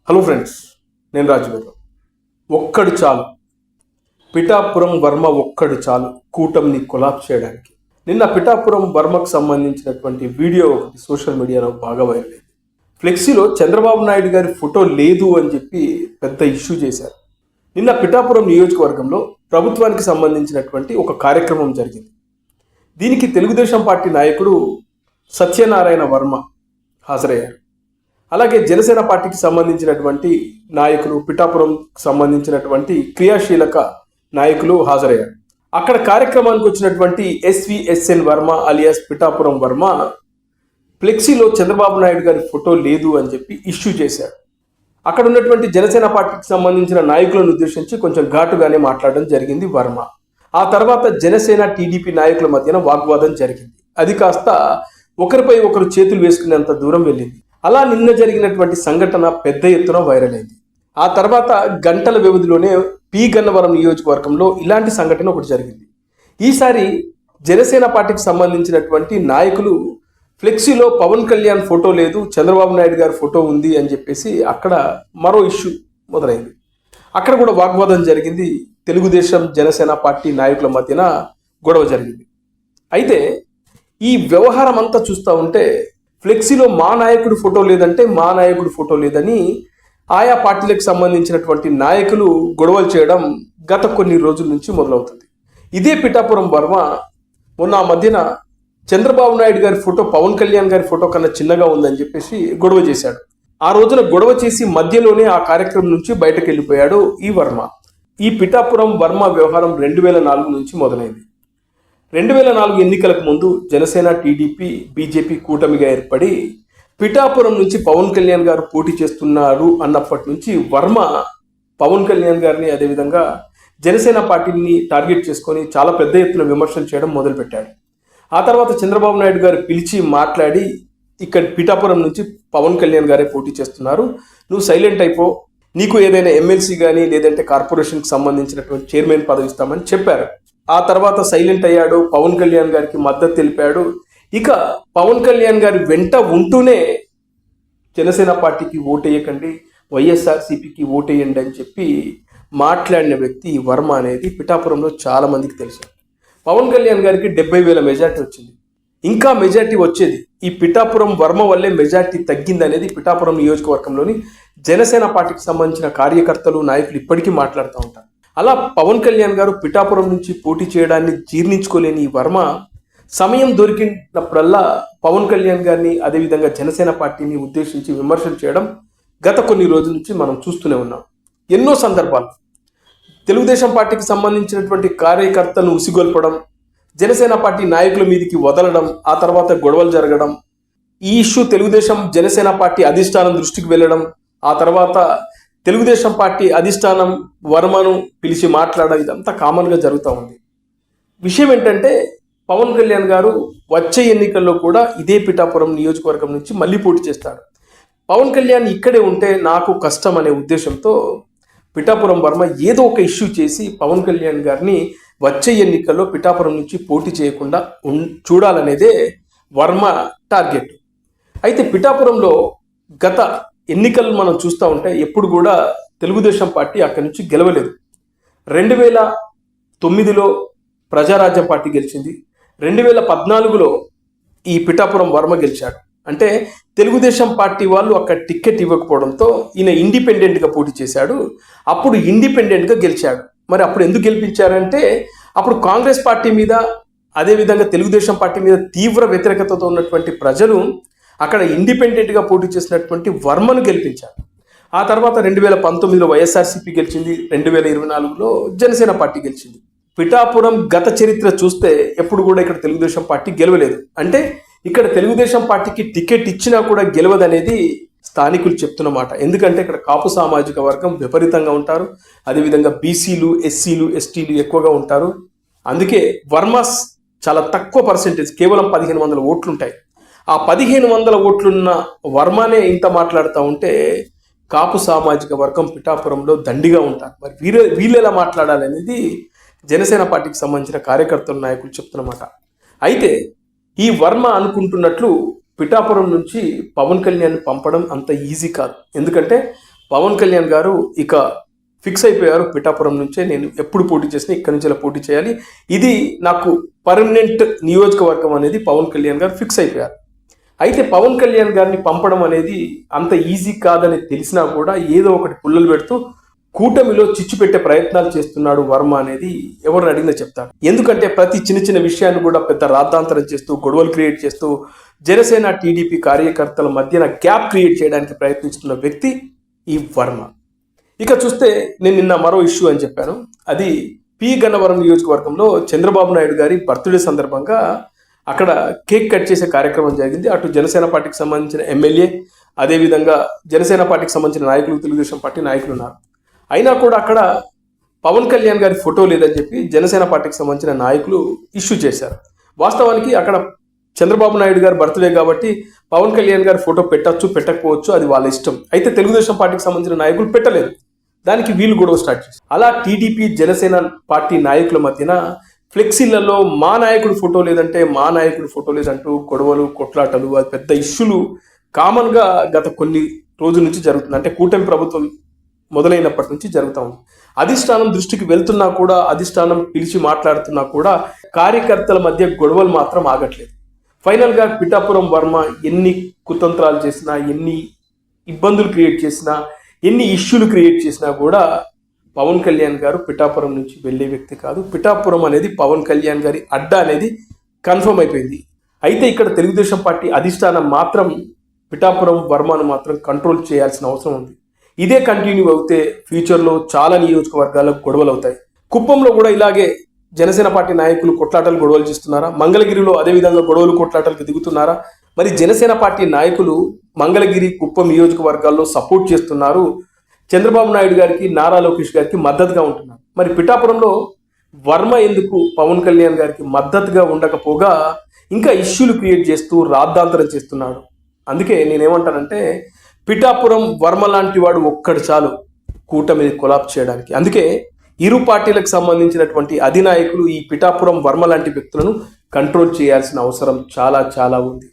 Hello friends, నేను రాజుగారు. ఒక్కడు చాలు, పిఠాపురం వర్మ ఒక్కడు చాలు కూటమిని కొలాప్స్ చేయడానికి. నిన్న పిఠాపురం వర్మకు సంబంధించినటువంటి వీడియో ఒకటి సోషల్ మీడియాలో బాగా వైరల్ అయింది. ఫ్లెక్సీలో చంద్రబాబు నాయుడు గారి ఫోటో లేదు అని చెప్పి పెద్ద ఇష్యూ చేశారు. నిన్న పిఠాపురం నియోజకవర్గంలో ప్రభుత్వానికి సంబంధించినటువంటి ఒక కార్యక్రమం జరిగింది. దీనికి తెలుగుదేశం పార్టీ నాయకుడు సత్యనారాయణ వర్మ హాజరయ్యారు. అలాగే జనసేన పార్టీకి సంబంధించినటువంటి నాయకులు, పిఠాపురంకి సంబంధించినటువంటి క్రియాశీలక నాయకులు హాజరయ్యారు. అక్కడ కార్యక్రమానికి వచ్చినటువంటి ఎస్విఎస్ఎన్ వర్మ అలియాస్ పిఠాపురం వర్మ ఫ్లెక్సీలో చంద్రబాబు నాయుడు గారి ఫోటో లేదు అని చెప్పి ఇష్యూ చేశారు. అక్కడ ఉన్నటువంటి జనసేన పార్టీకి సంబంధించిన నాయకులను ఉద్దేశించి కొంచెం ఘాటుగానే మాట్లాడడం జరిగింది వర్మ. ఆ తర్వాత జనసేన టీడీపీ నాయకుల మధ్యన వాగ్వాదం జరిగింది. అది కాస్త ఒకరిపై ఒకరు చేతులు వేసుకునేంత దూరం వెళ్ళింది. అలా నిన్న జరిగినటువంటి సంఘటన పెద్ద ఎత్తున వైరల్ అయింది. ఆ తర్వాత గంటల వ్యవధిలోనే పి గన్నవరం నియోజకవర్గంలో ఇలాంటి సంఘటన ఒకటి జరిగింది. ఈసారి జనసేన పార్టీకి సంబంధించినటువంటి నాయకులు ఫ్లెక్సీలో పవన్ కళ్యాణ్ ఫోటో లేదు, చంద్రబాబు నాయుడు గారి ఫోటో ఉంది అని చెప్పేసి అక్కడ మరో ఇష్యూ మొదలైంది. అక్కడ కూడా వాగ్వాదం జరిగింది. తెలుగుదేశం జనసేన పార్టీ నాయకుల మధ్యన గొడవ జరిగింది. అయితే ఈ వ్యవహారం అంతా చూస్తూ ఉంటే ఫ్లెక్సీలో మా నాయకుడి ఫోటో లేదంటే మా నాయకుడి ఫోటో లేదని ఆయా పార్టీలకు సంబంధించినటువంటి నాయకులు గొడవలు చేయడం గత కొన్ని రోజుల నుంచి మొదలవుతుంది. ఇదే పిఠాపురం వర్మ మొన్న ఆ మధ్యన చంద్రబాబు నాయుడు గారి ఫోటో పవన్ కళ్యాణ్ గారి ఫోటో కన్నా చిన్నగా ఉందని చెప్పేసి గొడవ చేశాడు. ఆ రోజున గొడవ చేసి మధ్యలోనే ఆ కార్యక్రమం నుంచి బయటకు వెళ్ళిపోయాడు ఈ వర్మ. ఈ పిఠాపురం వర్మ వ్యవహారం 2004 నుంచి మొదలైంది. 2004 ఎన్నికలకు ముందు జనసేన టీడీపీ బీజేపీ కూటమిగా ఏర్పడి పిఠాపురం నుంచి పవన్ కళ్యాణ్ గారు పోటీ చేస్తున్నారు అన్నప్పటి నుంచి వర్మ పవన్ కళ్యాణ్ గారిని, అదేవిధంగా జనసేన పార్టీని టార్గెట్ చేసుకొని చాలా పెద్ద ఎత్తున విమర్శలు చేయడం మొదలుపెట్టాడు. ఆ తర్వాత చంద్రబాబు నాయుడు గారు పిలిచి మాట్లాడి, ఇక్కడ పిఠాపురం నుంచి పవన్ కళ్యాణ్ గారే పోటీ చేస్తున్నారు, నువ్వు సైలెంట్ అయిపో, నీకు ఏదైనా ఎమ్మెల్సీ కానీ లేదంటే కార్పొరేషన్కి సంబంధించినటువంటి చైర్మన్ పదవి ఇస్తామని చెప్పారు. ఆ తర్వాత సైలెంట్ అయ్యాడు, పవన్ కళ్యాణ్ గారికి మద్దతు తెలిపాడు. ఇక పవన్ కళ్యాణ్ గారి వెంట ఉంటూనే జనసేన పార్టీకి ఓటేయకండి, వైఎస్ఆర్సీపీకి ఓటేయండి అని చెప్పి మాట్లాడిన వ్యక్తి వర్మ అనేది పిఠాపురంలో చాలా మందికి తెలుసు. పవన్ కళ్యాణ్ గారికి 70,000 మెజార్టీ వచ్చింది. ఇంకా మెజార్టీ వచ్చేది. ఈ పిఠాపురం వర్మ వల్లే మెజార్టీ తగ్గింది అనేది పిఠాపురం నియోజకవర్గంలోని జనసేన పార్టీకి సంబంధించిన కార్యకర్తలు, నాయకులు ఇప్పటికీ మాట్లాడుతూ ఉంటారు. అలా పవన్ కళ్యాణ్ గారు పిఠాపురం నుంచి పోటీ చేయడాన్ని జీర్ణించుకోలేని ఈ వర్మ సమయం దొరికినప్పుడల్లా పవన్ కళ్యాణ్ గారిని, అదేవిధంగా జనసేన పార్టీని ఉద్దేశించి విమర్శలు చేయడం గత కొన్ని రోజుల నుంచి మనం చూస్తూనే ఉన్నాం. ఎన్నో సందర్భాలు తెలుగుదేశం పార్టీకి సంబంధించినటువంటి కార్యకర్తలను ఉసిగొల్పడం, జనసేన పార్టీ నాయకుల మీదకి వదలడం, ఆ తర్వాత గొడవలు జరగడం, ఈ ఇష్యూ తెలుగుదేశం జనసేన పార్టీ అధిష్టానం దృష్టికి వెళ్ళడం, ఆ తర్వాత తెలుగుదేశం పార్టీ అధిష్టానం వర్మను పిలిచి మాట్లాడడం, ఇదంతా కామన్గా జరుగుతూ ఉంది. విషయం ఏంటంటే పవన్ కళ్యాణ్ గారు వచ్చే ఎన్నికల్లో కూడా ఇదే పిఠాపురం నియోజకవర్గం నుంచి మళ్ళీ పోటీ చేస్తాడు. పవన్ కళ్యాణ్ ఇక్కడే ఉంటే నాకు కష్టం అనే ఉద్దేశంతో పిఠాపురం వర్మ ఏదో ఒక ఇష్యూ చేసి పవన్ కళ్యాణ్ గారిని వచ్చే ఎన్నికల్లో పిఠాపురం నుంచి పోటీ చేయకుండా చూడాలనేదే వర్మ టార్గెట్. అయితే పిఠాపురంలో గత ఎన్నికలు మనం చూస్తూ ఉంటే ఎప్పుడు కూడా తెలుగుదేశం పార్టీ అక్కడి నుంచి గెలవలేదు. 2009లో ప్రజారాజ్యం పార్టీ గెలిచింది. 2014లో ఈ పిఠాపురం వర్మ గెలిచాడు. అంటే తెలుగుదేశం పార్టీ వాళ్ళు అక్కడ టికెట్ ఇవ్వకపోవడంతో ఈయన ఇండిపెండెంట్గా పోటీ చేశాడు. అప్పుడు ఇండిపెండెంట్గా గెలిచాడు. మరి అప్పుడు ఎందుకు గెలిపించారంటే అప్పుడు కాంగ్రెస్ పార్టీ మీద, అదేవిధంగా తెలుగుదేశం పార్టీ మీద తీవ్ర వ్యతిరేకతతో ఉన్నటువంటి ప్రజలు అక్కడ ఇండిపెండెంట్గా పోటీ చేసినటువంటి వర్మను గెలిపించారు. ఆ తర్వాత 2019లో వైఎస్ఆర్సీపీ గెలిచింది, 2024లో జనసేన పార్టీ గెలిచింది. పిఠాపురం గత చరిత్ర చూస్తే ఎప్పుడు కూడా ఇక్కడ తెలుగుదేశం పార్టీ గెలవలేదు. అంటే ఇక్కడ తెలుగుదేశం పార్టీకి టికెట్ ఇచ్చినా కూడా గెలవదనేది స్థానికులు చెప్తున్నమాట. ఎందుకంటే ఇక్కడ కాపు సామాజిక వర్గం విపరీతంగా ఉంటారు, అదేవిధంగా బీసీలు, ఎస్సీలు, ఎస్టీలు ఎక్కువగా ఉంటారు. అందుకే వర్మ చాలా తక్కువ పర్సెంటేజ్, కేవలం 1500 ఓట్లు ఉంటాయి. ఆ 1500 ఓట్లున్న వర్మనే ఇంత మాట్లాడుతూ ఉంటే కాపు సామాజిక వర్గం పిఠాపురంలో దండిగా ఉంటారు. మరి వీళ్ళు ఎలా మాట్లాడాలనేది జనసేన పార్టీకి సంబంధించిన కార్యకర్తల నాయకులు చెప్తున్నమాట. అయితే ఈ వర్మ అనుకుంటున్నట్లు పిఠాపురం నుంచి పవన్ కళ్యాణ్ పంపడం అంత ఈజీ కాదు. ఎందుకంటే పవన్ కళ్యాణ్ గారు ఇక ఫిక్స్ అయిపోయారు, పిఠాపురం నుంచే నేను ఎప్పుడు పోటీ చేసినా ఇక్కడి నుంచి ఇలా పోటీ చేయాలి, ఇది నాకు పర్మనెంట్ నియోజకవర్గం అనేది పవన్ కళ్యాణ్ గారు ఫిక్స్ అయిపోయారు. అయితే పవన్ కళ్యాణ్ గారిని పంపడం అనేది అంత ఈజీ కాదని తెలిసినా కూడా ఏదో ఒకటి పుల్లలు పెడుతూ కూటమిలో చిచ్చు పెట్టే ప్రయత్నాలు చేస్తున్నాడు వర్మ అనేది ఎవరిని అడిగినా చెప్తారు. ఎందుకంటే ప్రతి చిన్న చిన్న విషయాన్ని కూడా పెద్ద రాద్ధాంతరం చేస్తూ గొడవలు క్రియేట్ చేస్తూ జనసేన టీడీపీ కార్యకర్తల మధ్యన గ్యాప్ క్రియేట్ చేయడానికి ప్రయత్నిస్తున్న వ్యక్తి ఈ వర్మ. ఇక చూస్తే నేను నిన్న మరో ఇష్యూ అని చెప్పాను, అది పి గన్నవరం నియోజకవర్గంలో చంద్రబాబు నాయుడు గారి బర్త్డే సందర్భంగా అక్కడ కేక్ కట్ చేసే కార్యక్రమం జరిగింది. అటు జనసేన పార్టీకి సంబంధించిన ఎమ్మెల్యే, అదేవిధంగా జనసేన పార్టీకి సంబంధించిన నాయకులు, తెలుగుదేశం పార్టీ నాయకులు ఉన్నారు. అయినా కూడా అక్కడ పవన్ కళ్యాణ్ గారి ఫోటో లేదని చెప్పి జనసేన పార్టీకి సంబంధించిన నాయకులు ఇష్యూ చేశారు. వాస్తవానికి అక్కడ చంద్రబాబు నాయుడు గారి బర్త్డే కాబట్టి పవన్ కళ్యాణ్ గారి ఫోటో పెట్టచ్చు పెట్టకపోవచ్చు, అది వాళ్ళ ఇష్టం. అయితే తెలుగుదేశం పార్టీకి సంబంధించిన నాయకులు పెట్టలేదు, దానికి వీళ్ళు గొడవ స్టార్ట్ చేశారు. అలా టీడీపీ జనసేన పార్టీ నాయకుల మధ్యన ఫ్లెక్సీలలో మా నాయకుడి ఫోటో లేదంటే మా నాయకుడి ఫోటో లేదంటూ గొడవలు, కొట్లాటలు, అది పెద్ద ఇష్యూలు కామన్గా గత కొన్ని రోజుల నుంచి జరుగుతుంది. అంటే కూటమి ప్రభుత్వం మొదలైనప్పటి నుంచి జరుగుతూ ఉంది. అధిష్టానం దృష్టికి వెళ్తున్నా కూడా, అధిష్టానం పిలిచి మాట్లాడుతున్నా కూడా కార్యకర్తల మధ్య గొడవలు మాత్రం ఆగట్లేదు. ఫైనల్గా పిఠాపురం వర్మ ఎన్ని కుతంత్రాలు చేసినా, ఎన్ని ఇబ్బందులు క్రియేట్ చేసినా, ఎన్ని ఇష్యూలు క్రియేట్ చేసినా కూడా పవన్ కళ్యాణ్ గారు పిఠాపురం నుంచి వెళ్ళే వ్యక్తి కాదు. పిఠాపురం అనేది పవన్ కళ్యాణ్ గారి అడ్డా అనేది కన్ఫర్మ్ అయిపోయింది. అయితే ఇక్కడ తెలుగుదేశం పార్టీ అధిష్టానం మాత్రం పిఠాపురం వర్మను మాత్రం కంట్రోల్ చేయాల్సిన అవసరం ఉంది. ఇదే కంటిన్యూ అవుతే ఫ్యూచర్లో చాలా నియోజకవర్గాలకు గొడవలు అవుతాయి. కుప్పంలో కూడా ఇలాగే జనసేన పార్టీ నాయకులు కొట్లాటలు, గొడవలు చేస్తున్నారా? మంగళగిరిలో అదేవిధంగా గొడవలు, కొట్లాటలకు దిగుతున్నారా? మరి జనసేన పార్టీ నాయకులు మంగళగిరి, కుప్పం నియోజకవర్గాల్లో సపోర్ట్ చేస్తున్నారు, చంద్రబాబు నాయుడు గారికి, నారా లోకేష్ గారికి మద్దతుగా ఉంటున్నారు. మరి పిఠాపురంలో వర్మ ఎందుకు పవన్ కళ్యాణ్ గారికి మద్దతుగా ఉండకపోగా ఇంకా ఇష్యూలు క్రియేట్ చేస్తూ రాద్ధాంతరం చేస్తున్నాడు? అందుకే నేనేమంటానంటే పిఠాపురం వర్మ లాంటి వాడు ఒక్కడు చాలు కూటమిని కొలాప్స్ చేయడానికి. అందుకే ఇరు పార్టీలకు సంబంధించినటువంటి అధినాయకులు ఈ పిఠాపురం వర్మ లాంటి వ్యక్తులను కంట్రోల్ చేయాల్సిన అవసరం చాలా చాలా ఉంది.